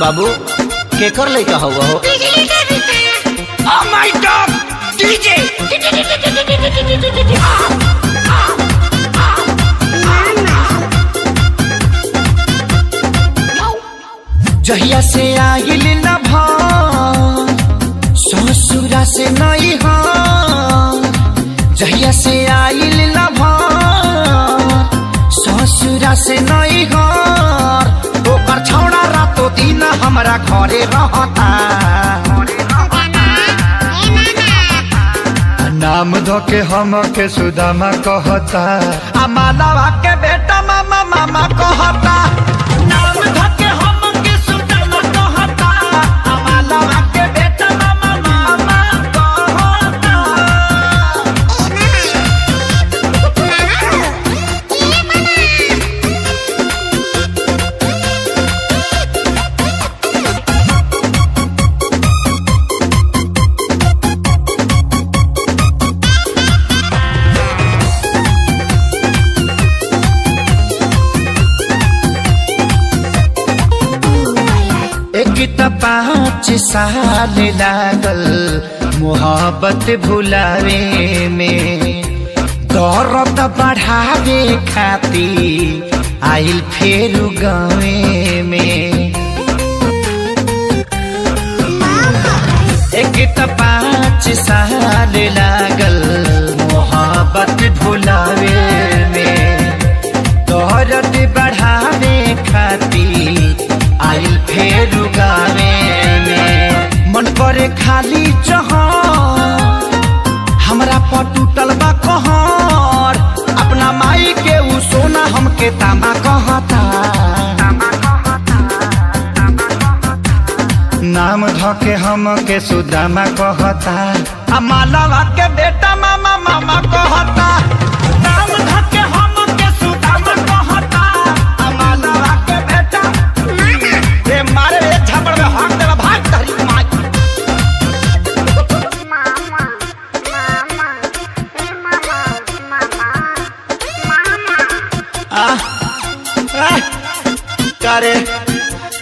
बाबू केकर लइका हुआ हो? Oh my God! DJ! जहिया से आइल न ससुरा से नहीं जहिया से आइल न ससुरा से नहीं ओकर छौड़ा रातो दिन हमरा घरे रहता। नाम धोके हम के सुदामा कहता, आ मालवा के बेटा मामा मामा कहता। नाम धोके हम के सुदामा कहता, आ मालवा के बेटा मामा मामा कहता। एक त 5 साल लागल मोहब्बत भुलावे में, दर्द बढ़ावे खाती आइल फेर गावे में। एक त 5 साल लागल मोहब्बत भुलावे में, दर्द बढ़ावे खाती आइल फेर गावे में। मन करे खाली जहां हमरा पर टूटल बा कहर, अपना माई के उ सोना हमके तामा कहता। नाम धोके हम के सुदामा कहता, आ मालवा के बेटा मामा मामा कहता। नाम धके हम के सुदामा कहता, आ मालवा के बेटा रे मारे रे झपड़ में हाथ देला भाग तहरी माई। करे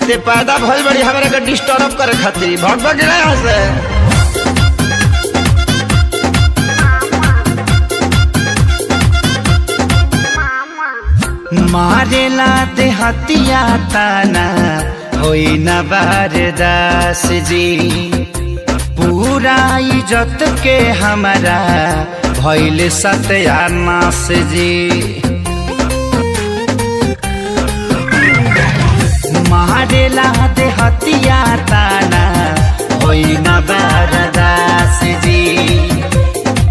ते पैदा भइल बड़ी हमरा के डिस्टर्ब करे खातिर भग भग गया यहाँ से। मारेला ते हतिया ताना होई न बारदास जी, पूरा इज्जत के हमारा भइल सत्यानाश जी। मारेला ते हतिया ताना होई न बारदास जी,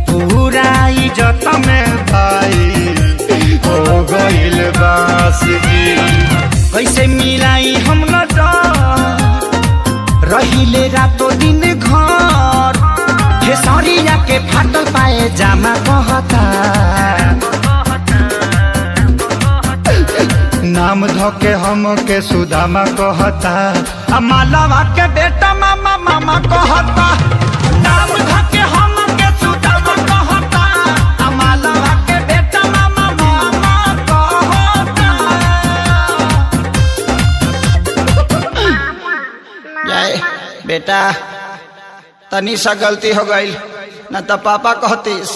पूरा इज्जत में भाई हो गइल बास जी। कैसे मिलाई हम न रहिले रातो दिन घर, खेसरिया के फाटल पाए जामा कहता। नाम धोके हम के सुदामा कहता, आ मालवा के बेटा मामा मामा कहता। नाम धके हम के सुदामा कहता, आ मालवा के बेटा मामा मामा कहता। जाए बेटा तनी सा गलती हो गई न तो पापा कहतीस।